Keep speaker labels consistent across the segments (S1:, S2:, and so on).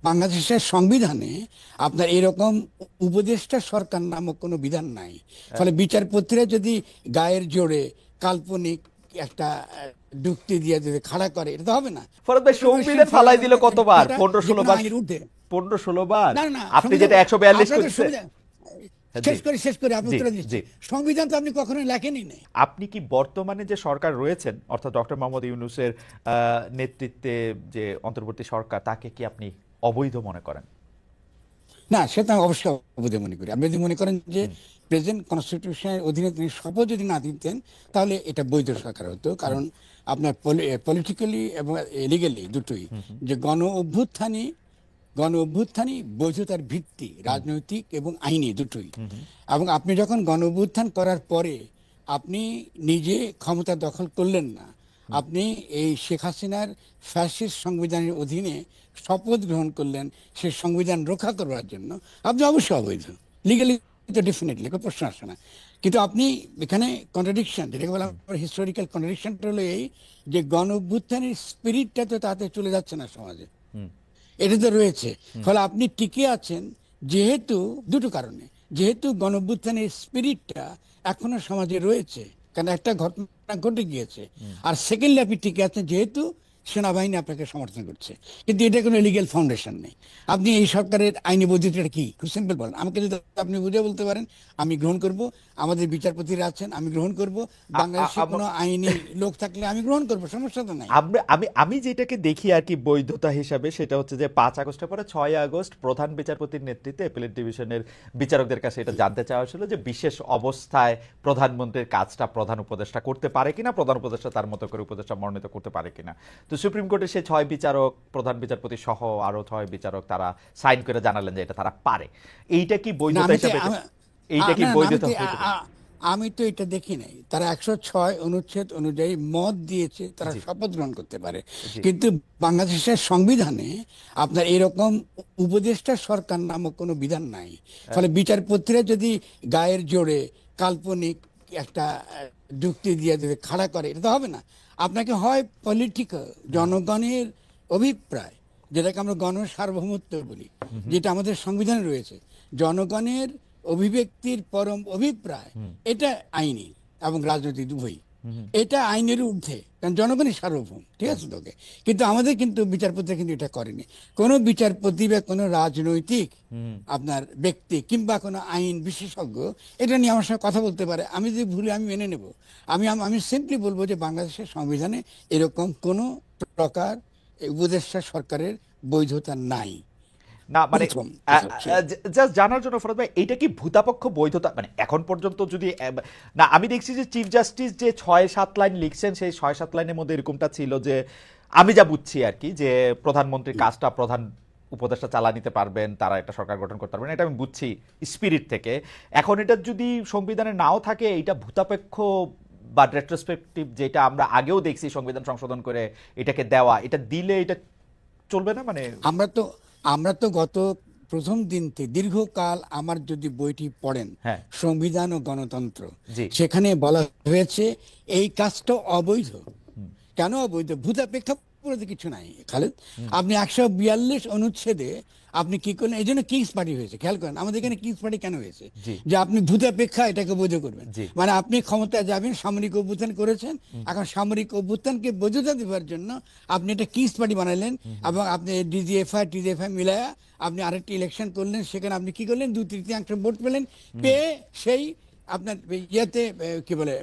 S1: বাংলাদেশের সংবিধানে আপনার এরকম উপদেষ্টা সরকার নামক কোনো বিধান নাই। ফলে বিচারপতিরা যদি গায়ের জোরে কাল্পনিক একটা যুক্তি দিয়ে যদি খাড়া করে, এটা তো হবে না।
S2: ফরদ ভাই, সংবিধান ফালাই দিল কতবার?
S1: এটা
S2: 15-16
S1: যেকোনো
S2: বার।
S1: আইনের ঊর্ধ্বে।
S2: 15-16 বার।
S1: না না,
S2: আপনি
S1: সংবিধান
S2: যেটা 142
S1: আপনার তো
S2: করছে।
S1: সংবিধান
S2: হ্যাঁ, জি
S1: শেষ করে আপনি
S2: জি
S1: উত্তর দিচ্ছি।
S2: জি।
S1: সংবিধান তো আপনি কখনোই লেখেনই নাই।
S2: আপনি কি বর্তমানে যে সরকার রয়েছেন, অর্থাৎ ডক্টর মোহাম্মদ ইউনূসের নেতৃত্বে যে অন্তর্বর্তী সরকার, তাকে কি আপনি অবৈধ মনে করেন?
S1: না, সেটা আমি অবশ্যই অবৈধ মনে করি। আপনি যদি মনে করেন যে প্রেজেন্ট কনস্টিটিউশনের অধীনে তিনি শপথ যদি না দিতেন, তাহলে এটা বৈধ সরকার হতো। কারণ আপনার পলিটিক্যালি এবং লিগালি দুটোই, যে গণ অভ্যুত্থানই বৈধতার ভিত্তি, রাজনৈতিক এবং আইনি দুটোই। এবং আপনি যখন গণ অভ্যুত্থান করার পরে আপনি নিজে ক্ষমতা দখল করলেন না, আপনি এই শেখ হাসিনার ফ্যাসিস্ট সংবিধানের অধীনে শপথ গ্রহণ করলেন সে সংবিধান রক্ষা করবার জন্য, আপনি অবশ্যই অবৈধ। লিগালি তো ডেফিনেটলি কোনো প্রশ্ন আসে না। কিন্তু আপনি এখানে কন্ট্রাডিকশন, যেটাকে বলা হিস্টোরিক্যাল কন্ট্রাডিকশনটা হলো এই, যে গণ অভ্যুত্থানের স্পিরিটটা তো তাতে চলে যাচ্ছে না সমাজে, এটা তো রয়েছে। ফলে আপনি টিকে আছেন যেহেতু দুটো কারণে, যেহেতু গণঅভ্যুত্থানের স্পিরিটটা এখনো সমাজে রয়েছে, কারণ একটা ঘটনা ঘটে গিয়েছে। আর সেকেন্ডলি আপনি টিকে আছেন যেহেতু সেনাবাহিনী আপনাকে সমর্থন করছে। কিন্তু এটা কোনো লিগ্যাল ফাউন্ডেশন নেই। আপনি এই সরকারের আইনি বৈধতাটা কি, খুব সিম্পল বলেন আমাকে। যদি আপনি বুঝে বলতে পারেন, আমি গ্রহণ করব। আমাদের বিচারপতিরা আছেন, আমি গ্রহণ করব। বাংলাদেশে কোনো আইনি লোক থাকলে আমি গ্রহণ করব, সমস্যা তো নাই।
S2: আমি আমি যেটাকে দেখি আর কি বৈধতা হিসাবে, সেটা হচ্ছে যে 5 আগস্টের পরে 6 আগস্ট প্রধান বিচারপতির নেতৃত্বে অ্যাপিলেট ডিভিশনের বিচারকদের কাছে এটা জানতে চাওয়া হয়েছিল যে বিশেষ অবস্থায় প্রধানমন্ত্রীর কাজটা প্রধান উপদেষ্টা করতে পারে কিনা, প্রধান উপদেষ্টা তার মতো করে উপদেষ্টা মনোনীত করতে পারে কিনা। তো সুপ্রিম কোর্টের সেই 6 বিচারক, প্রধান বিচারপতি সহ আরো 6 বিচারক, তারা সাইন করে জানালেন যে এটা তারা পারে। এইটা কি
S1: না
S2: বৈধতা
S1: আমি তো
S2: হিসাবে,
S1: আ-
S2: এইটা কি
S1: না না,
S2: বৈধতা হইতে পারে?
S1: আমি তো এটা দেখি নাই। তারা 106 অনুচ্ছেদ অনুযায়ী মত দিয়েছে, তারা
S2: জি
S1: শপথ গ্রহণ করতে পারে।
S2: জি।
S1: কিন্তু বাংলাদেশের সংবিধানে আপনার এরকম উপদেষ্টা সরকার নামক কোনো বিধান নাই। ফলে বিচারপতিরা যদি গায়ের জোরে কাল্পনিক একটা যুক্তি দিয়ে যদি খাড়া করে, এটা তো হবে না। আপনাকে হয় পলিটিক্যাল জনগণের অভিপ্রায়, যেটাকে আমরা গণ সার্বভৌমত্ব বলি, যেটা আমাদের সংবিধানে রয়েছে, জনগণের অভিব্যক্তির পরম অভিপ্রায়, এটা আইনি এবং রাজনৈতিক উভয়ই। এটা আইনের ঊর্ধ্বে, কারণ জনগণই সার্বভৌম, ঠিক আছে তোকে। কিন্তু আমাদের কিন্তু বিচারপতিরা কিন্তু এটা করেনি। কোনো বিচারপতি বা কোনো রাজনৈতিক আপনার ব্যক্তি কিংবা কোনো আইন বিশেষজ্ঞ এটা নিয়ে আমার সঙ্গে কথা বলতে পারে, আমি যদি ভুলে আমি মেনে নেব। আমি সিম্পলি বলবো যে বাংলাদেশের সংবিধানে এরকম কোনো প্রকার উপদেষ্টা সরকারের বৈধতা নাই।
S2: না মানে
S1: প্রথম কথা হচ্ছে
S2: জাস্ট জানার জন্য ফরদ ভাই, এইটা কি ভূতাপক্ষ বৈধতা, মানে এখন পর্যন্ত যদি না, আমি দেখছি যে চিফ জাস্টিস যে 6-7 লাইন লিখছেন, সেই 6-7 লাইনের মধ্যে এরকমটা ছিল যে, আমি যা বুঝছি আর কি, যে প্রধানমন্ত্রীর কাজটা প্রধান উপদেষ্টা চালা নিতে পারবেন, তারা একটা সরকার গঠন করতে পারবেন, এটা আমি বুঝছি স্পিরিট থেকে। এখন এটা যদি সংবিধানে নাও থাকে, এইটা ভূতাপেক্ষ বা রেট্রোস্পেক্টিভ, যেটা আমরা আগেও দেখছি সংবিধান সংশোধন করে এটাকে দেওয়া, এটা দিলে এটা চলবে না মানে?
S1: আমরা তো আমরা তো গত প্রথম দিন থেকে দীর্ঘকাল আমার যদি বইটি পড়েন,
S2: হ্যাঁ।
S1: সংবিধান ও গণতন্ত্র,
S2: জি
S1: সেখানে বলা হয়েছে এই কাজটা অবৈধ। কেন অবৈধ? ভূতাপেক্ষাপূর্ণ কিছু নাই খালেদ। আপনি 142 অনুচ্ছেদে আপনি কি করলেন, এই জন্য কিংস পার্টি হয়েছে। খেয়াল করেন আমাদের এখানে কিংস পার্টি কেন হয়েছে,
S2: জি
S1: যে আপনি ভূতাপেক্ষা এটাকে বৈধ করবেন।
S2: জি।
S1: মানে আপনি ক্ষমতায় যাবেন, সামরিক অভ্যুত্থান করেছেন, এখন সামরিক অভ্যুত্থানকে বৈধতা দেওয়ার জন্য আপনি একটা কিংস পার্টি বানাইলেন, এবং আপনি টিজিএফআই মিলায়া আপনি আরেকটি ইলেকশন করলেন। সেখানে আপনি কি করলেন, 2/3 ভোট পেলেন, পেয়ে সেই আপনার ইয়েতে কি বলে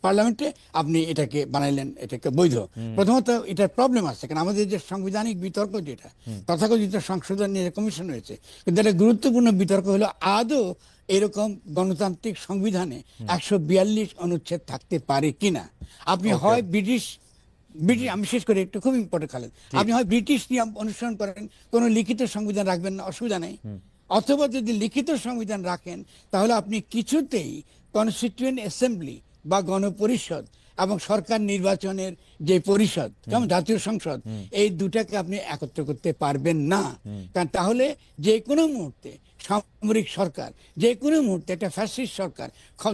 S1: পার্লামেন্টে আপনি এটাকে বানাইলেন, এটাকে বৈধ। প্রথমত এটার প্রবলেম আছে, কারণ আমাদের যে সাংবিধানিক বিতর্ক, যেটা তথাকথিত সংশোধন নিয়ে কমিশন হয়েছে, কিন্তু একটা গুরুত্বপূর্ণ বিতর্ক হলো আদৌ এরকম গণতান্ত্রিক সংবিধানে 142 অনুচ্ছেদ থাকতে পারে কিনা। আপনি
S2: ওকে।
S1: হয় ব্রিটিশ ব্রিটিশ আমি শেষ করি, একটু খুব ইম্পর্টেন্ট খালেদ।
S2: জি
S1: আপনি হয় ব্রিটিশ নিয়ম অনুসরণ করেন, কোনো লিখিত সংবিধান রাখবেন না, অসুবিধা নেই। অথবা যদি লিখিত সংবিধান রাখেন, তাহলে আপনি কিছুতেই কনস্টিটিউয়েন্ট অ্যাসেম্বলি বা গণপরিষদ এবং সরকার নির্বাচনের যে পরিষদ, যেমন জাতীয় সংসদ, এই দুটাকে আপনি একত্র করতে পারবেন না। কারণ তাহলে যে কোনো মুহূর্তে সামরিক সরকার, যে কোনো মুহূর্তে একটা ফ্যাসিস্ট সরকার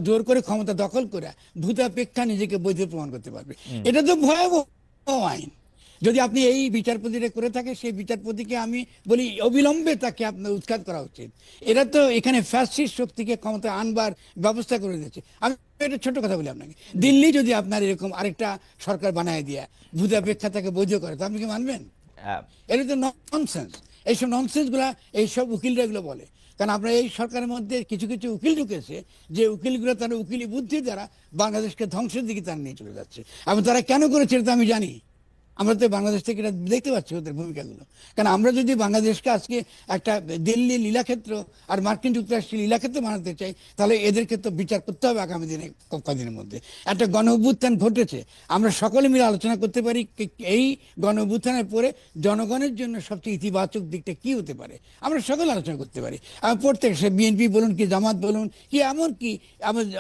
S1: জোর করে ক্ষমতা দখল করে ভূতাপেক্ষা নিজেকে বৈধ প্রমাণ করতে পারবে। এটা তো ভয়াবহ আইন। যদি আপনি এই বিচারপতিটা করে থাকে, সেই বিচারপতিকে আমি বলি অবিলম্বে তাকে আপনার উৎখাত করা উচিত। এরা তো এখানে ফ্যাসিস্ট শক্তিকে ক্ষমতা আনবার ব্যবস্থা করে দিয়েছে। আমি একটা ছোট কথা বলি আপনাকে, দিল্লি যদি আপনার এরকম আরেকটা সরকার বানায় দিয়া ভূতাপেক্ষা তাকে বৈধ করে, তো আপনি কি মানবেন? এটা তো ননসেন্স। এইসব ননসেন্সগুলা এইসব উকিলরা এগুলো বলে। কারণ আমরা এই সরকারের মধ্যে কিছু কিছু উকিল ঢুকেছে, যে উকিলগুলো তারা উকিলি বুদ্ধি দ্বারা বাংলাদেশকে ধ্বংসের দিকে তারা নিয়ে চলে যাচ্ছে। এবং তারা কেন করেছে এটা তো আমি জানি। আমরা তো বাংলাদেশ থেকে এটা দেখতে পাচ্ছি ওদের ভূমিকাগুলো। কারণ আমরা যদি বাংলাদেশকে আজকে একটা দিল্লি লীলাক্ষেত্র আর মার্কিন যুক্তরাষ্ট্রের লীলাক্ষেত্র বানাতে চাই, তাহলে এদেরকে তো বিচার করতে হবে আগামী দিনে, কদিনের মধ্যে। একটা গণ অভ্যুত্থান ঘটেছে, আমরা সকলে মিলে আলোচনা করতে পারি এই গণ অভ্যুত্থানের পরে জনগণের জন্য সবচেয়ে ইতিবাচক দিকটা কি হতে পারে, আমরা সকলে আলোচনা করতে পারি। প্রত্যেক সে বিএনপি বলুন কি জামাত বলুন কি, এমনকি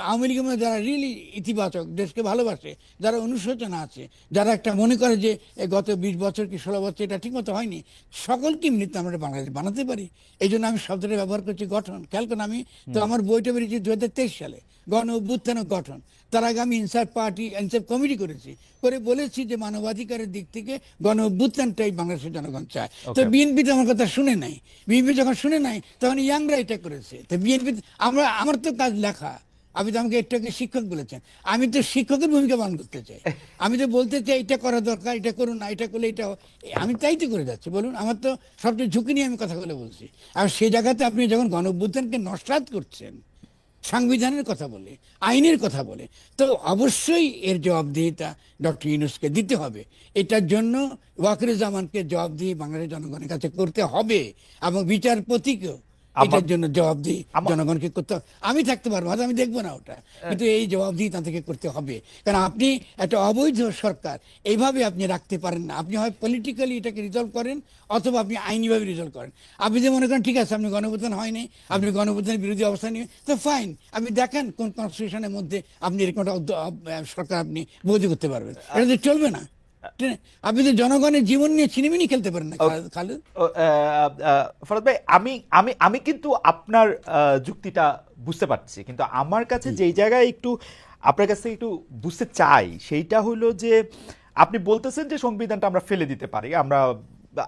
S1: আওয়ামী লীগের মধ্যে যারা রিয়েলি ইতিবাচক, দেশকে ভালোবাসে, যারা অনুশোচনা আছে, যারা একটা মনে করে যে গত 20 বছর কি 16 বছর এটা ঠিক মতো হয়নি, সকলকে মিলিত আমরা বাংলাদেশ বানাতে পারি। এই জন্য আমি শব্দটা ব্যবহার করছি গঠন। খেয়াল করেন, আমি তো আমার বইটা বেরিয়েছি 2023 সালে, গণ অভ্যুত্থান ও গঠন। তার আগে আমি ইনসাফ পার্টি, ইনসাফ কমিটি করেছি, করে বলেছি যে মানবাধিকারের দিক থেকে গণ অভ্যুত্থানটাই বাংলাদেশের জনগণ চায়। তো বিএনপি তো আমার কথা শুনে নাই। বিএনপি যখন শুনে নাই তখন ইয়াংরা এটা করেছে। তো বিএনপি, আমার তো কাজ লেখা। আপনি তো আমাকে একটু শিক্ষক বলেছেন, আমি তো শিক্ষকের ভূমিকা পালন করতে চাই। আমি তো বলতে চাই এটা করা দরকার, এটা করুন না, এটা করলে এটা, আমি তাই তো করে যাচ্ছি। বলুন, আমার তো সবচেয়ে ঝুঁকি নিয়ে আমি কথাগুলো বলছি। আর সেই জায়গাতে আপনি যখন গণ অভ্যুত্থানকে নস্যাৎ করছেন সংবিধানের কথা বলে, আইনের কথা বলে, তো অবশ্যই এর জবাবদিহিতা ডক্টর ইউনূসকে দিতে হবে। এটার জন্য ওয়াকিরুজ্জামানকে জবাবদিহি বাংলাদেশের জনগণের কাছে করতে হবে, এবং বিচারপতিকেও এটার জন্য জবাবদিহি জনগণকে করতে হবে। আমি থাকতে পারবো, হয়তো আমি দেখবো না ওটা, কিন্তু এই জবাবদিহি তাদেরকে করতে হবে। কারণ আপনি একটা অবৈধ সরকার এইভাবে আপনি রাখতে পারেন না। আপনি হয় পলিটিক্যালি এটাকে রিজলভ করেন, অথবা আপনি আইনিভাবে রিজলভ করেন। আপনি যে মনে করেন ঠিক আছে আপনি গণঅভ্যুত্থান হয়নি, আপনি গণঅভ্যুত্থানের বিরোধী অবস্থান নিয়ে, তো ফাইন, আপনি দেখেন কোন কনস্টিটিউশনের মধ্যে আপনি এরকম একটা সরকার আপনি বৈধ করতে পারবেন। এটা তো চলবে না। আপনি তো জনগণের জীবন নিয়ে ছিনিমিনি খেলতে পারেন না খালেদ।
S2: ফরাদ ভাই, আমি আমি আমি কিন্তু আপনার যুক্তিটা বুঝতে পারছি, কিন্তু আমার কাছে যেই জায়গায় একটু আপনার কাছ থেকে একটু বুঝতে চাই সেইটা হলো যে আপনি বলতেছেন যে সংবিধানটা আমরা ফেলে দিতে পারি, আমরা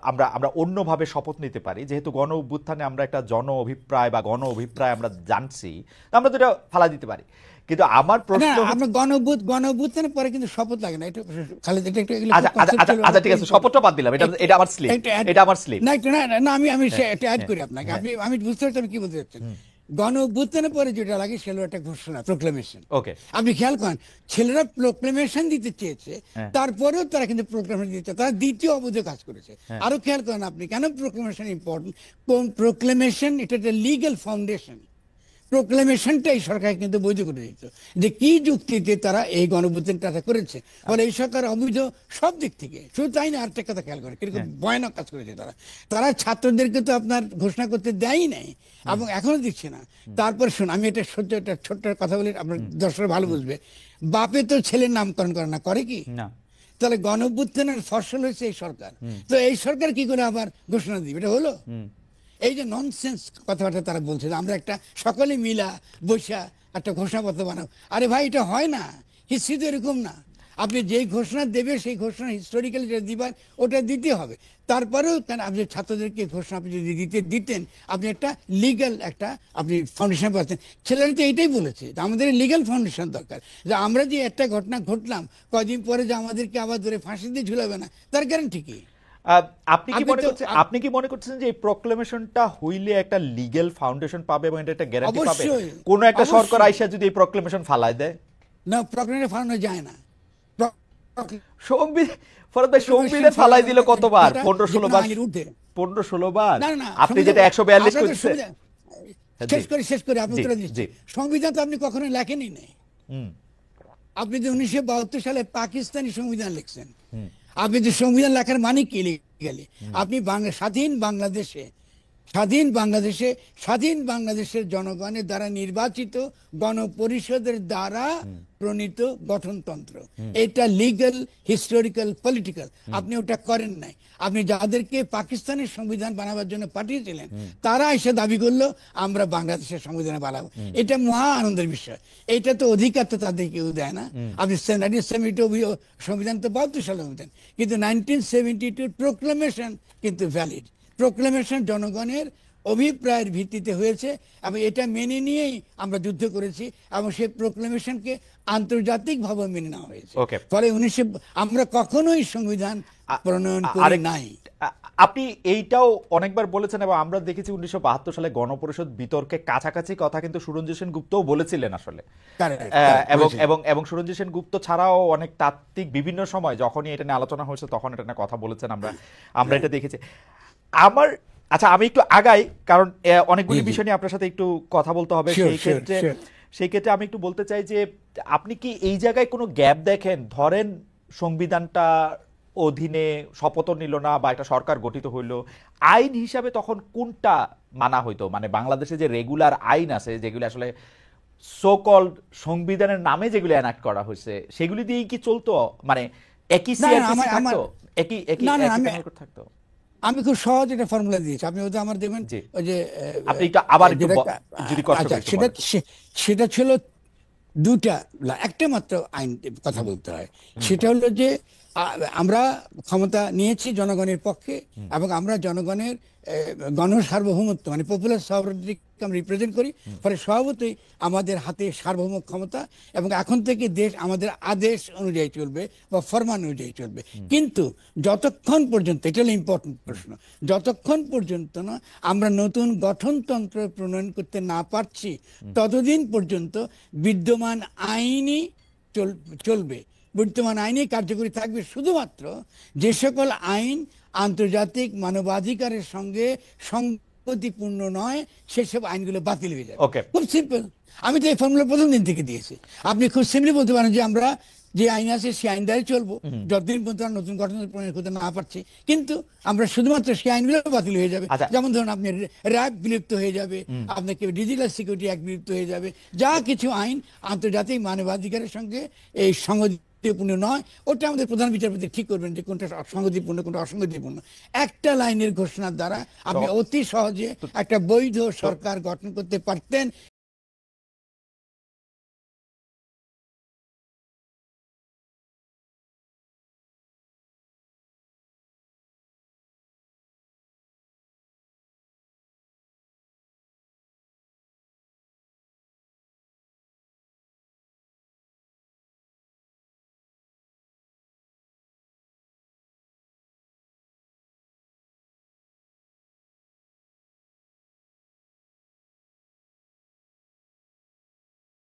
S2: আমরা আমরা অন্যভাবে শপথ নিতে পারি, যেহেতু গণ অভ্যুত্থানে আমরা একটা জন অভিপ্রায় বা গণ অভিপ্রায় আমরা জানছি, আমরা তো এটা ফালা দিতে পারি। কিন্তু আমার প্রশ্ন,
S1: গণ অভ্যুত্থানের পরে কিন্তু শপথ লাগে না। এটা খালেদ, এটা একটু
S2: আচ্ছা ঠিক আছে, শপথটা বাদ দিলাম, এটা আমার স্লিপ, এটা আমার স্লিপ।
S1: না আমি এটা অ্যাড করি আপনাকে, আমি বুঝতে পারছি আমি কি বলতে চাচ্ছেন। গণ অভ্যুত্থানের পরে যেটা লাগে সেটা একটা ঘোষণা, প্রোক্লেমেশন।
S2: ওকে,
S1: আপনি খেয়াল করেন, ছেলেরা প্রোক্লেমেশন দিতে চেয়েছে, তারপরেও তারা কিন্তু প্রোক্লেমেশন দিতে, তারা দ্বিতীয় অবৈধ কাজ করেছে। আরো খেয়াল করেন আপনি, কেন প্রোক্লেমেশন ইম্পর্টেন্ট। প্রোক্লেমেশন এটা একটা লিগ্যাল ফাউন্ডেশন। প্রোক্লেমেশনটা এই সরকার কিন্তু বৈধ করে দিত, যে কি যুক্তিতে তারা এই গণঅভ্যুত্থানটা করেছে। ফলে এই সরকার অবৈধ সব দিক থেকে। শুধু তাই না, আরেকটা কথা খেয়াল করে কিরকম ভয়ানক কাজ করেছে তারা ছাত্রদেরকে তো আপনার ঘোষণা করতে দেয়ই নাই, এবং এখনো দিচ্ছে না। তারপর শুন, আমি এটা সত্য, একটা ছোট্ট কথা বলি, আপনার দর্শক ভালো বুঝবে। বাপে তো ছেলের নামকরণ করে না, করে কি? তাহলে গণঅভ্যুত্থানের ফসল হয়েছে এই সরকার। তো এই সরকার কি করে আবার ঘোষণা দিবে? এটা হলো এই যে ননসেন্স কথাবার্তা তারা বলছে, আমরা একটা সকলে মিলা বৈশা একটা ঘোষণাপত্র বানাবো। আরে ভাই, এটা হয় না, হিস্ট্রি তো এরকম না। আপনি যেই ঘোষণা দেবে সেই ঘোষণা হিস্টোরিক্যালি যেটা দিবার ওটা দিতে হবে। তারপরেও কেন আপনি ছাত্রদেরকে ঘোষণা আপনি যদি দিতেন, আপনি একটা লিগ্যাল একটা আপনি ফাউন্ডেশন পাচ্ছেন। ছেলেরা তো এইটাই বলেছে, আমাদের লিগ্যাল ফাউন্ডেশন দরকার, যে আমরা যে একটা ঘটনা ঘটলাম কদিন পরে যে আমাদেরকে আবার ধরে ফাঁসি দিয়ে ঝুলাবে না, তার গ্যারান্টি কি?
S2: আপনি কি মনে করছেন যে এই প্রোক্লেমেশনটা হইলে একটা লিগ্যাল ফাউন্ডেশন পাবে এবং এটা একটা গ্যারান্টি পাবে? কোন একটা সরকার আইসা যদি এই প্রোক্লেমেশন ফালায় দেয়?
S1: না, প্রোক্লেমেশন ফালানো যায় না।
S2: সংবিধান ফালাই দিল কতবার? 15-16 বার। 15-16 বার। আপনি যেটা 142 করছেন।
S1: শেষ করে আপনি উত্তর দিচ্ছি। সংবিধান তো আপনি কখনো লেখেনই নাই। আপনি যে 1972 সালে পাকিস্তানি সংবিধান লিখছেন। আপনি যে সংবিধান লেখার মানে কি লিগালি? আপনি স্বাধীন বাংলাদেশে স্বাধীন বাংলাদেশের জনগণের দ্বারা নির্বাচিত গণপরিষদের দ্বারা প্রণীত গঠনতন্ত্র। এটা লিগ্যাল, হিস্টোরিক্যাল, পলিটিক্যাল। আপনি ওটা করেন নাই। আপনি যাদেরকে পাকিস্তানের সংবিধান বানাবার জন্য পাঠিয়েছিলেন তারা এসে দাবি করলো আমরা বাংলাদেশের সংবিধান বানাবো। এটা মহা আনন্দের বিষয়। এটা তো অধিকার তো তাদের কেউ দেয় না। আপনি 1972 সংবিধান তো 72 সালের সংবিধান, কিন্তু 1972 প্রোক্লামেশন কিন্তু ভ্যালিড। প্রোক্লামেশন জনগণের অভিপ্রায়ের ভিত্তিতে হয়েছে এবং এটা মেনে নিয়েই আমরা যুদ্ধ করেছি এবং সেই প্রোক্লামেশনকে আন্তর্জাতিকভাবে মেনে নেওয়া হয়েছে। ফলে আমরা কখনোই সংবিধান প্রণয়ন করি নাই।
S2: আপনি এইটাও অনেকবার বলেছেন এবং আমরা দেখেছি 1972 সালে গণপরিষদ বিতর্কে কাছাকাছি কথা কিন্তু সুরঞ্জিত সেনগুপ্তও বলেছিলেন আসলে। এবং সুরঞ্জিত সেনগুপ্ত ছাড়াও অনেক তাত্ত্বিক বিভিন্ন সময় যখনই এটা নিয়ে আলোচনা হয়েছে তখন এটা নিয়ে কথা বলেছেন, আমরা এটা দেখেছি। আচ্ছা আমি একটু আগাই, কারণ অনেকগুলি বিষয় নিয়ে আপনার সাথে একটু কথা বলতে হবে। সেই ক্ষেত্রে আমি একটু বলতে চাই যে আপনি কি এই জায়গায় কোনো গ্যাপ দেখেন? ধরেন সংবিধানটা অধীনে শপথ নিল না বা একটা সরকার গঠিত হইল, আইন হিসাবে তখন কোনটা মানা হইতো? মানে বাংলাদেশে যে রেগুলার আইন আছে যেগুলো আসলে সো কল্ড সংবিধানের নামে যেগুলো এনাক্ট করা হয়েছে সেগুলি দিয়েই কি চলতো? মানে একই থাকতো, একই থাকতো?
S1: আমি খুব সহজ একটা ফর্মুলা দিয়েছি, আপনি ওটা আমার দেবেন।
S2: আপনি একটু আবার যদি
S1: সেটা ছিল দুটা, একটা মাত্র আইন কথা বলতে হয়। সেটা হলো যে আমরা ক্ষমতা নিয়েছি জনগণের পক্ষে এবং আমরা জনগণের গণসার্বভৌমত্ব মানে পপুলার সভারেন্টিকে আমরা রিপ্রেজেন্ট করি। ফলে স্বভাবতই আমাদের হাতে সার্বভৌম ক্ষমতা এবং এখন থেকে দেশ আমাদের আদেশ অনুযায়ী চলবে বা ফরমান অনুযায়ী চলবে। কিন্তু যতক্ষণ পর্যন্ত, এটা হলো ইম্পর্টেন্ট প্রশ্ন, যতক্ষণ পর্যন্ত না আমরা নতুন গঠনতন্ত্র প্রণয়ন করতে না পারছি ততদিন পর্যন্ত বিদ্যমান আইনই চলবে। বর্তমান আইনে কার্যকরী থাকবে শুধুমাত্র যে সকল আইন আন্তর্জাতিক মানবাধিকারের সঙ্গে সংগতিপূর্ণ নয় সেসব আইনগুলো বাতিল হয়ে যাবে। খুব সিম্পল। আমি তো এই ফর্মুলা প্রথম দিন থেকে দিয়েছি। আপনি খুব সিম্পলি বলতে পারেন যে আমরা যে আইন আছে সেই আইন দ্বারা চলবো যতদিন পর্যন্ত নতুন গঠন প্রণয়ন করতে না পারছি, কিন্তু আমরা শুধুমাত্র সেই আইনগুলো বাতিল হয়ে যাবে। যেমন ধরুন আপনি র্যাব বিলুপ্ত হয়ে যাবে, আপনাকে ডিজিটাল সিকিউরিটি অ্যাক্ট বিলুপ্ত হয়ে যাবে। যা কিছু আইন আন্তর্জাতিক মানবাধিকারের সঙ্গে এই সংগতিপূর্ণ নয়, ওটা আমাদের প্রধান বিচারপতি ঠিক করবেন যে কোনটা সংগতিপূর্ণ কোনটা অসংগতিপূর্ণ। একটা লাইনের ঘোষণার দ্বারা আপনি অতি সহজে একটা বৈধ সরকার গঠন করতে পারতেন